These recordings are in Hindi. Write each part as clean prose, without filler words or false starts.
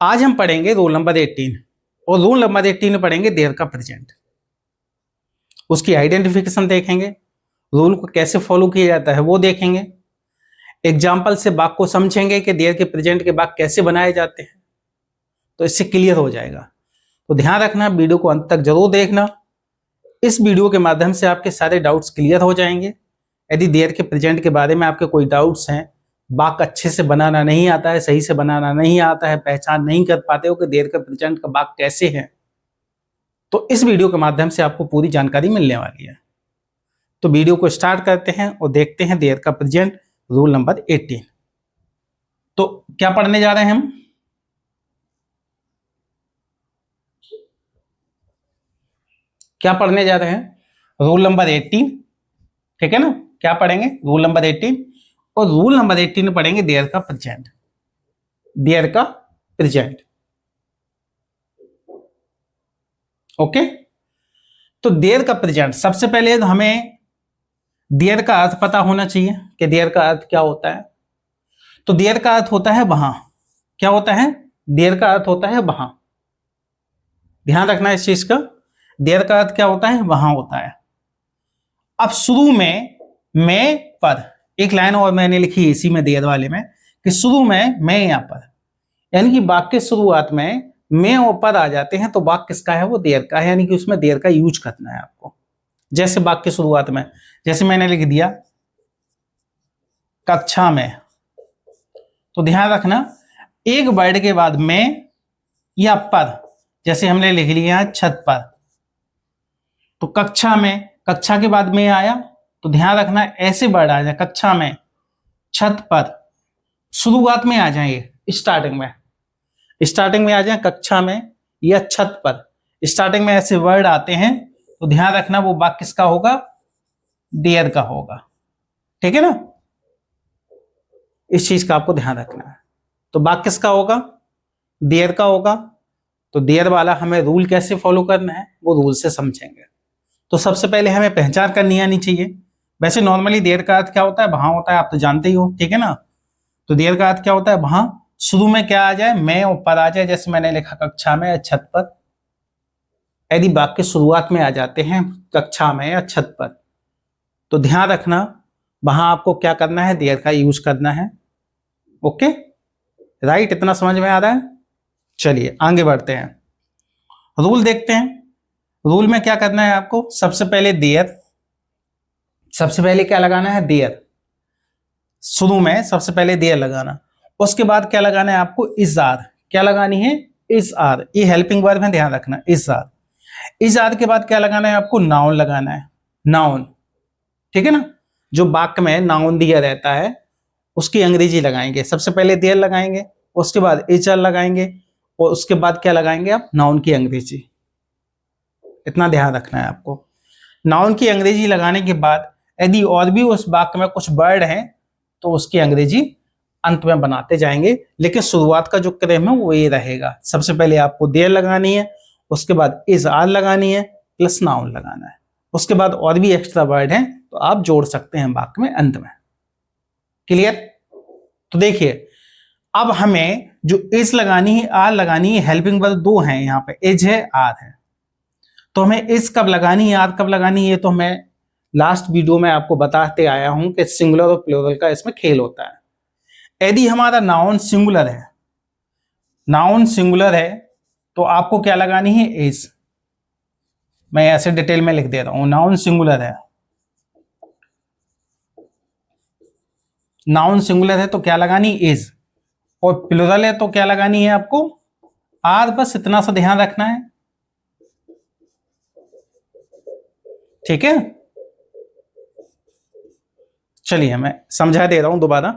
आज हम पढ़ेंगे रूल नंबर 18 और रूल नंबर 18 में पढ़ेंगे देयर का प्रेजेंट। उसकी आइडेंटिफिकेशन देखेंगे, रूल को कैसे फॉलो किया जाता है वो देखेंगे, एग्जाम्पल से वाक्य को समझेंगे कि देयर के प्रेजेंट के वाक्य कैसे बनाए जाते हैं, तो इससे क्लियर हो जाएगा। तो ध्यान रखना, वीडियो को अंत तक जरूर देखना। इस वीडियो के माध्यम से आपके सारे डाउट्स क्लियर हो जाएंगे। यदि देयर के प्रेजेंट के बारे में आपके कोई डाउट्स हैं, वाक्य अच्छे से बनाना नहीं आता है, सही से बनाना नहीं आता है, पहचान नहीं कर पाते हो कि देयर का प्रेजेंट का वाक्य कैसे है, तो इस वीडियो के माध्यम से आपको पूरी जानकारी मिलने वाली है। तो वीडियो को स्टार्ट करते हैं और देखते हैं देयर का प्रेजेंट रूल नंबर 18। तो क्या पढ़ने जा रहे हैं हम? क्या पढ़ने जा रहे हैं? रूल नंबर 18, ठीक है ना। क्या पढ़ेंगे? रूल नंबर 18, और रूल नंबर 18 में पढ़ेंगे देयर का प्रेजेंट। देयर का प्रेजेंट, ओके। तो देयर का प्रेजेंट, सबसे पहले हमें देयर का अर्थ पता होना चाहिए कि देयर का अर्थ क्या होता है। तो देयर का अर्थ होता है वहां। क्या होता है? देयर का अर्थ होता है वहां। ध्यान रखना इस चीज का। देयर का अर्थ क्या होता है? वहां होता है। अब शुरू में मैं पर एक लाइन और मैंने लिखी है इसी में देयर वाले में कि शुरू में मैं या पर, यानी कि वाक्य की शुरुआत में मैं और पर आ जाते हैं तो वाक्य किसका है? वो देयर का है, यानी कि उसमें देयर का यूज करना है आपको। जैसे वाक्य की शुरुआत में, जैसे मैंने लिख दिया कक्षा में, तो ध्यान रखना एक वर्ड के बाद मैं या पर, जैसे हमने लिख लिया छत पर, तो कक्षा में, कक्षा के बाद में आया, तो ध्यान रखना ऐसे वर्ड आ जाए कक्षा में, छत पर, शुरुआत में आ जाएंगे, स्टार्टिंग में आ जाए कक्षा में या छत पर, स्टार्टिंग में ऐसे वर्ड आते हैं तो ध्यान रखना वो वाक्य किसका होगा? देयर का होगा, ठीक है ना। इस चीज का आपको ध्यान रखना है। तो वाक्य किसका होगा? देयर का होगा। तो देयर वाला हमें रूल कैसे फॉलो करना है वो रूल से समझेंगे। तो सबसे पहले हमें पहचान करनी आनी चाहिए। वैसे नॉर्मली देयर का अर्थ क्या होता है? वहां होता है, आप तो जानते ही हो, ठीक है ना। तो देयर का अर्थ क्या होता है? वहां। शुरू में क्या आ जाए? मैं और पर आ जाए, जैसे मैंने लिखा कक्षा में या छत पर। यदि वाक्य शुरुआत में आ जाते हैं कक्षा में या छत पर, तो ध्यान रखना वहां आपको क्या करना है? देयर का यूज करना है, ओके। राइट, इतना समझ में आ रहा है? चलिए आगे बढ़ते हैं, रूल देखते हैं। रूल में क्या करना है आपको? सबसे पहले देयर, सबसे पहले क्या लगाना है? देयर। शुरू में सबसे पहले देयर लगाना, उसके बाद क्या लगाना है आपको? Is are. क्या लगानी है? Is are. ये हेल्पिंग वर्ब में, ध्यान रखना, इज आर। इज आर के बाद क्या लगाना है आपको? नाउन लगाना है, नाउन, ठीक है ना। जो वाक्य में नाउन दिया रहता है उसकी अंग्रेजी लगाएंगे। सबसे पहले देयर लगाएंगे, उसके बाद इज आर लगाएंगे, और उसके बाद क्या लगाएंगे आप? नाउन की अंग्रेजी। इतना ध्यान रखना है आपको। नाउन की अंग्रेजी लगाने के बाद यदि और भी उस वाक्य में कुछ वर्ड हैं तो उसकी अंग्रेजी अंत में बनाते जाएंगे, लेकिन शुरुआत का जो क्रम है वो ये रहेगा। सबसे पहले आपको देयर लगानी है, उसके बाद इज आर लगानी है, प्लस नाउन लगाना है। उसके बाद और भी एक्स्ट्रा वर्ड हैं तो आप जोड़ सकते हैं वाक्य में अंत में। क्लियर? तो देखिए अब हमें जो इज लगानी है, आर लगानी है, हेल्पिंग वर्ब दो हैं यहाँ पे, इज है, आर है। तो हमें इज कब लगानी है, आर कब लगानी है, तो मैं लास्ट वीडियो में आपको बताते आया हूं कि सिंगुलर और प्लूरल का इसमें खेल होता है। यदि हमारा नाउन सिंगुलर है, नाउन सिंगुलर है, तो आपको क्या लगानी है? इज। मैं ऐसे डिटेल में लिख दे रहा हूं, नाउन सिंगुलर है, नाउन सिंगुलर है तो क्या लगानी? इज। और प्लूरल है तो क्या लगानी है आपको? आर। बस इतना सा ध्यान रखना है, ठीक है। चलिए मैं समझा दे रहा हूं दोबारा।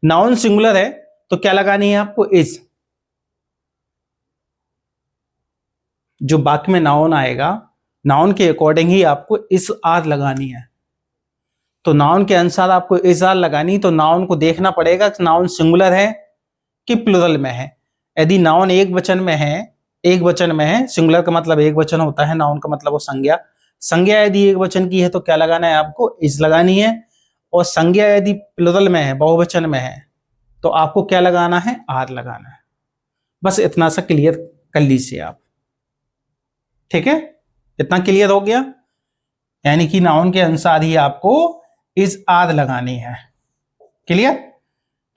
नाउन सिंगुलर है तो क्या लगानी है आपको? इज। जो वाक्य में नाउन आएगा, नाउन के अकॉर्डिंग ही आपको इस आर लगानी है। तो नाउन के अनुसार आपको इस आर लगानी, तो नाउन को देखना पड़ेगा कि नाउन सिंगुलर है कि प्लूरल में है। यदि नाउन एक वचन में है, एक वचन में है, सिंगुलर का मतलब एक वचन होता है, नाउन का मतलब वो संज्ञा, संज्ञा यदि एक वचन की है तो क्या लगाना है आपको? इज लगानी है। और संज्ञा यदि प्लूरल में है, बहुवचन में है, तो आपको क्या लगाना है? आर लगाना है। बस इतना सा क्लियर कर लीजिए आप, ठीक है। इतना क्लियर हो गया, यानी कि नाउन के अनुसार ही आपको इज आर लगानी है। क्लियर?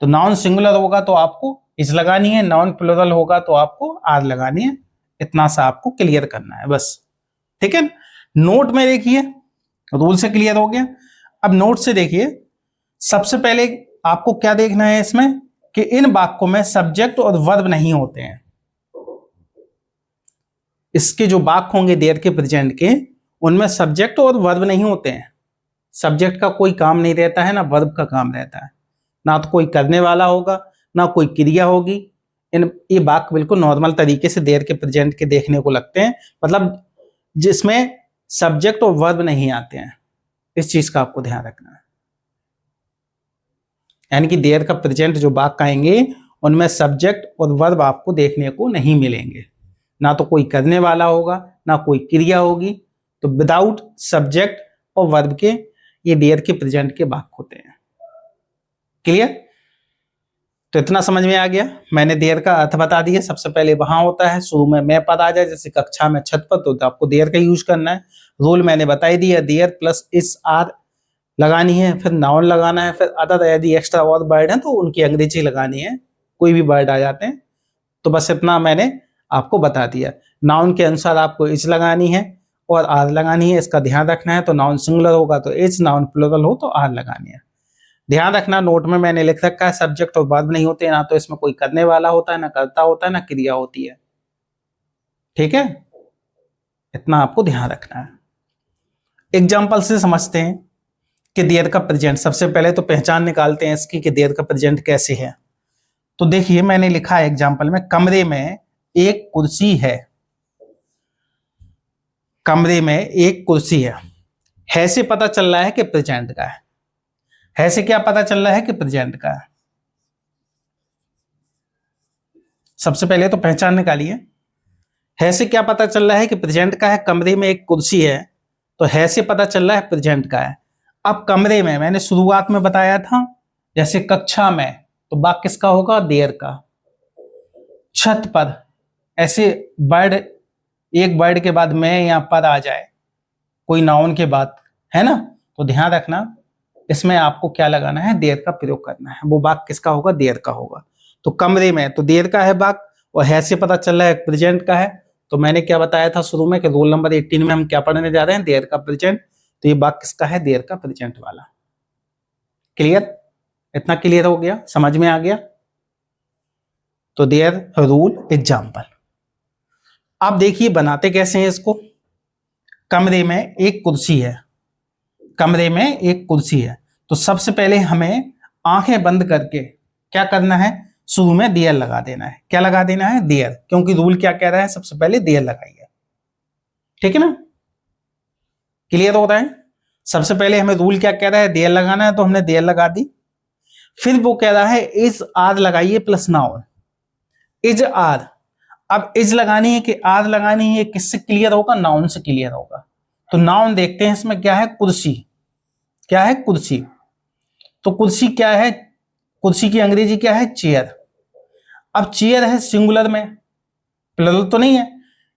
तो नाउन सिंगुलर होगा तो आपको इज लगानी है, नाउन प्लुरल होगा तो आपको आर लगानी है। इतना सा आपको क्लियर करना है बस, ठीक है। नोट में देखिए, रूल से क्लियर हो गया। अब नोट से देखिए, सबसे पहले आपको क्या देखना है इसमें कि इन वाक्यों में सब्जेक्ट और वर्ब नहीं होते हैं। इसके जो वाक्य होंगे देयर के प्रेजेंट के, उनमें सब्जेक्ट और वर्ब नहीं होते हैं। सब्जेक्ट का कोई काम नहीं रहता है, ना वर्ब का काम रहता है, ना तो कोई करने वाला होगा, ना कोई क्रिया होगी। ये वाक्य बिल्कुल नॉर्मल तरीके से देयर के प्रेजेंट के देखने को लगते हैं, मतलब जिसमें सब्जेक्ट और वर्ब नहीं आते हैं। इस चीज का आपको ध्यान रखना है, यानी कि देयर का प्रेजेंट जो वाक्य आएंगे उनमें सब्जेक्ट और वर्ब आपको देखने को नहीं मिलेंगे, ना तो कोई करने वाला होगा, ना कोई क्रिया होगी। तो विदाउट सब्जेक्ट और वर्ब के ये देयर के प्रेजेंट के वाक्य होते हैं। क्लियर? तो इतना समझ में आ गया। मैंने देयर का अर्थ बता दिया। सबसे पहले वहां होता है शुरू में मैं पद आ जाए, जैसे कक्षा में छत पर, तो आपको देयर का यूज करना है। रूल मैंने बता ही दिया, देयर प्लस इस आर लगानी है, फिर नाउन लगाना है, फिर अदर यदि एक्स्ट्रा और वर्ड है तो उनकी अंग्रेजी लगानी है, कोई भी वर्ड आ जाते हैं। तो बस इतना मैंने आपको बता दिया। नाउन के अनुसार आपको इज लगानी है और आर लगानी है, इसका ध्यान रखना है। तो नाउन सिंगुलर होगा तो इज, नाउन प्लुरल हो तो आर लगानी है। ध्यान रखना, नोट में मैंने लिख रखा है सब्जेक्ट और वर्ब नहीं होते, ना तो इसमें कोई करने वाला होता है, ना करता होता है, ना क्रिया होती है, ठीक है। इतना आपको ध्यान रखना है। एग्जाम्पल से समझते हैं कि देयर का प्रेजेंट। सबसे पहले तो पहचान निकालते हैं इसकी कि देयर का प्रेजेंट कैसे है। तो देखिए मैंने लिखा है एग्जाम्पल में, कमरे में एक कुर्सी है। कमरे में एक कुर्सी है से पता चल रहा है कि प्रेजेंट का है से क्या पता चल रहा है कि प्रेजेंट का है। सबसे पहले तो पहचान निकालिए, है से क्या पता चल रहा है कि प्रेजेंट का है। कमरे में एक कुर्सी है, तो है से पता चल रहा है प्रेजेंट का है। अब कमरे में मैंने शुरुआत में बताया था, जैसे कक्षा में, तो वाक्य किसका होगा? देयर का। छत पर, ऐसे वर्ड, एक वर्ड के बाद में या पर आ जाए कोई नाउन के बाद, है ना, तो ध्यान रखना इसमें आपको क्या लगाना है? देयर का प्रयोग करना है। वो वाक्य किसका होगा? देयर का होगा। तो कमरे में तो देयर का है वाक्य, और है से पता चल रहा है प्रेजेंट का है। तो मैंने क्या बताया था शुरू में कि रोल नंबर 18 में हम क्या पढ़ने जा रहे हैं? देयर का प्रेजेंट। तो ये वाक्य किसका है? देयर का प्रेजेंट वाला। क्लियर? इतना क्लियर हो गया, समझ में आ गया? तो देयर रूल एग्जाम्पल। आप देखिए बनाते कैसे हैं इसको। कमरे में एक कुर्सी है, कमरे में एक कुर्सी है, तो सबसे पहले हमें आंखें बंद करके क्या करना है? शुरू में देयर लगा देना है। क्या लगा देना है? देयर, क्योंकि रूल क्या कह रहा है? सबसे पहले देयर लगाइए, ठीक है ना। क्लियर हो रहा है? सबसे पहले हमें रूल क्या कह रहा है? देयर लगाना है, तो हमने देयर लगा दी। फिर वो कह रहा है इज आर लगाइए प्लस नाउन, इज आर। अब इज लगानी है कि आर लगानी है, किससे क्लियर होगा? नाउन से क्लियर होगा। तो नाउन देखते हैं इसमें क्या है? कुर्सी। क्या है? कुर्सी। तो कुर्सी क्या है? कुर्सी की अंग्रेजी क्या है? चेयर। अब चेयर है सिंगुलर में, प्लुरल तो नहीं है।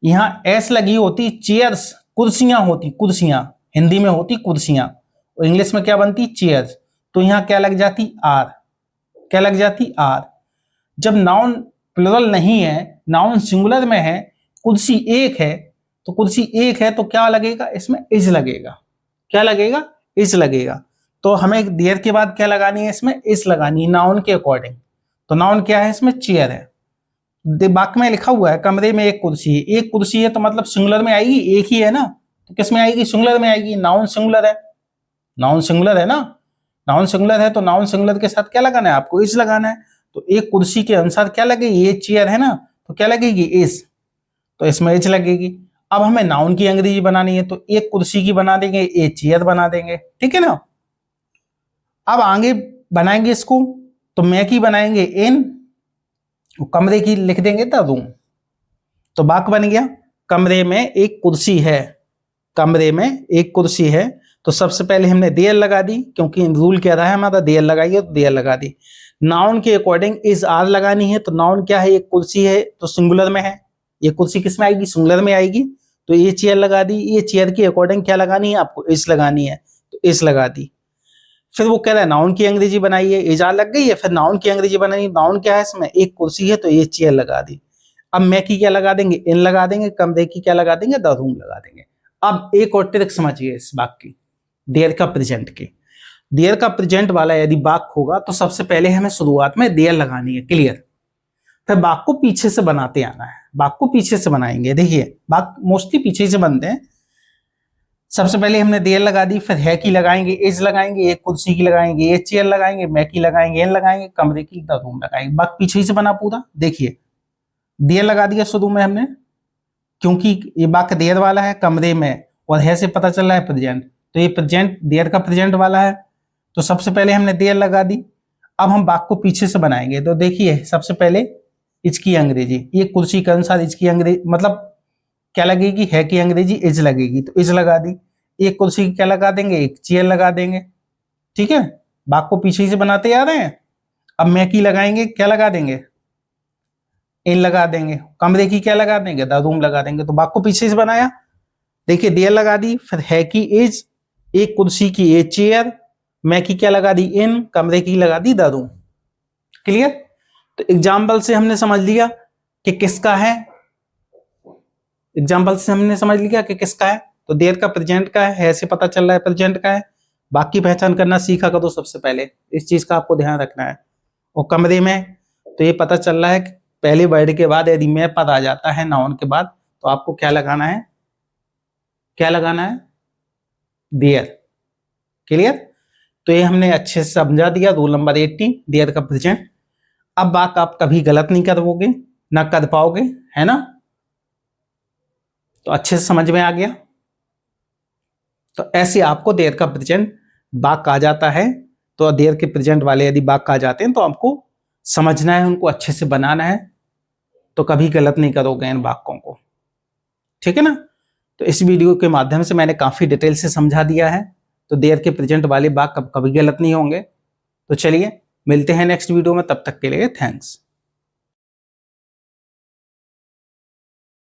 यहां एस लगी होती, चेयर्स, कुर्सियां होती, कुर्सियां हिंदी में होती कुर्सियां, और इंग्लिश में क्या बनती? चेयर्स। तो यहां क्या लग जाती? आर। क्या लग जाती? आर। जब नाउन प्लुरल नहीं है, नाउन सिंगुलर में है, कुर्सी एक है, तो कुर्सी एक है तो क्या लगेगा? इसमें इज लगेगा। क्या लगेगा? इज लगेगा। तो हमें देयर के बाद क्या लगानी है? इसमें इज लगानी है, नाउन के अकॉर्डिंग। तो नाउन क्या है? इसमें चेयर है। वाक्य में लिखा हुआ है कमरे में एक कुर्सी है। एक कुर्सी है तो मतलब सिंगुलर में आएगी, एक ही है ना, तो किस में आएगी? सिंगुलर में आएगी। नाउन सिंगुलर है, नाउन सिंगुलर है ना, नाउन सिंगुलर है तो नाउन सिंगुलर के साथ क्या लगाना है? आपको इज लगाना है। तो एक कुर्सी के अनुसार क्या लगेगी? ये चेयर है ना, तो क्या लगेगी? इज। तो इसमें इज लगेगी। अब हमें नाउन की अंग्रेजी बनानी है, तो एक कुर्सी की बना देंगे, ए चेयर बना देंगे, ठीक है ना। अब आगे बनाएंगे इसको, तो मैं की बनाएंगे इन, कमरे की लिख देंगे द रूम। तो वाक्य बन गया कमरे में एक कुर्सी है। कमरे में एक कुर्सी है, तो सबसे पहले हमने देयर लगा दी, क्योंकि रूल कह रहा है हमारा देयर लगाइए, तो देयर लगा दी। नाउन के अकॉर्डिंग इज आर लगानी है। तो नाउन क्या है, एक कुर्सी है तो सिंगुलर में है, ये कुर्सी किस में आएगी, सिंगुलर में आएगी। तो ये चेयर लगा दी, ये चेयर के अकॉर्डिंग क्या लगानी है आपको, इज लगानी है, तो इज लगा दी। फिर वो कह रहा है नाउन की अंग्रेजी बनाइए, इज आर लग गई है, फिर नाउन की अंग्रेजी बनाई। नाउन क्या है इसमें, एक कुर्सी है तो ये चेयर लगा दी। अब मैं की क्या लगा देंगे, इन लगा देंगे, कमरे की क्या लगा देंगे, द रूम लगा देंगे। अब एक और ट्रिक समझिए इस वाक्य की, देयर का प्रेजेंट की। देयर का प्रेजेंट वाला यदि वाक्य होगा तो सबसे पहले हमें शुरुआत में देयर लगानी है, क्लियर। फिर वाक्य को पीछे से बनाते आना है, वाक्य को पीछे से बनाएंगे। देखिए वाक्य मोस्टली पीछे से बनते हैं। सबसे पहले हमने देयर लगा दी, फिर है की लगाएंगे, इज लगाएंगे, एक कुर्सी की लगाएंगे, ये चेयर लगाएंगे, मैं की लगाएंगे, इन लगाएंगे, कमरे की द रूम लगाएंगे। वाक्य पीछे से बना पूरा। देखिए देयर लगा दिया शुरू में हमने, क्योंकि ये वाक्य देयर वाला है कमरे में, और है से पता चल रहा है प्रेजेंट, तो ये प्रेजेंट देयर का प्रेजेंट वाला है। तो सबसे पहले हमने देयर लगा दी। अब हम वाक्य को पीछे से बनाएंगे। तो देखिए सबसे पहले इसकी अंग्रेजी, ये कुर्सी के अनुसार इसकी अंग्रेजी मतलब क्या लगेगी, है की अंग्रेजी इज लगेगी, तो इज लगा दी। एक कुर्सी की क्या लगा देंगे, एक चेयर लगा देंगे, ठीक है। वाक्य को पीछे से बनाते आ रहे हैं। अब मैं की लगाएंगे, क्या लगा देंगे, इन लगा देंगे, कमरे की क्या लगा देंगे, द रूम लगा देंगे। तो वाक्य को पीछे से बनाया। देखिए देयर लगा दी, फिर है की इज, एक कुर्सी की ये चेयर, मैं की क्या लगा दी, इन, कमरे की लगा दी द रूम, क्लियर। तो एग्जाम्पल से हमने समझ लिया कि किसका है, एग्जाम्पल से हमने समझ लिया कि किसका है। तो देयर का प्रेजेंट का है से पता चल रहा है प्रेजेंट का है। बाकी पहचान करना सीखा करो सबसे पहले, इस चीज का आपको ध्यान रखना है। और कमरे में तो ये पता चल रहा है कि पहले वर्ड के बाद यदि मैं पद आ जाता है नाउन के बाद, तो आपको क्या लगाना है, क्या लगाना है, देयर, क्लियर। तो ये हमने अच्छे से समझा दिया, रूल नंबर 18 देयर का प्रेजेंट। अब बात आप कभी गलत नहीं करोगे, ना कर पाओगे, है ना। तो अच्छे से समझ में आ गया। तो ऐसे आपको देयर का प्रेजेंट वाक्य आ जाता है। तो देयर के प्रेजेंट वाले यदि वाक्य आ जाते हैं तो आपको समझना है, उनको अच्छे से बनाना है, तो कभी गलत नहीं करोगे इन वाक्यों को, ठीक है ना। तो इस वीडियो के माध्यम से मैंने काफी डिटेल से समझा दिया है। तो देयर के प्रेजेंट वाले वाक्य कभी गलत नहीं होंगे। तो चलिए मिलते हैं नेक्स्ट वीडियो में, तब तक के लिए थैंक्स।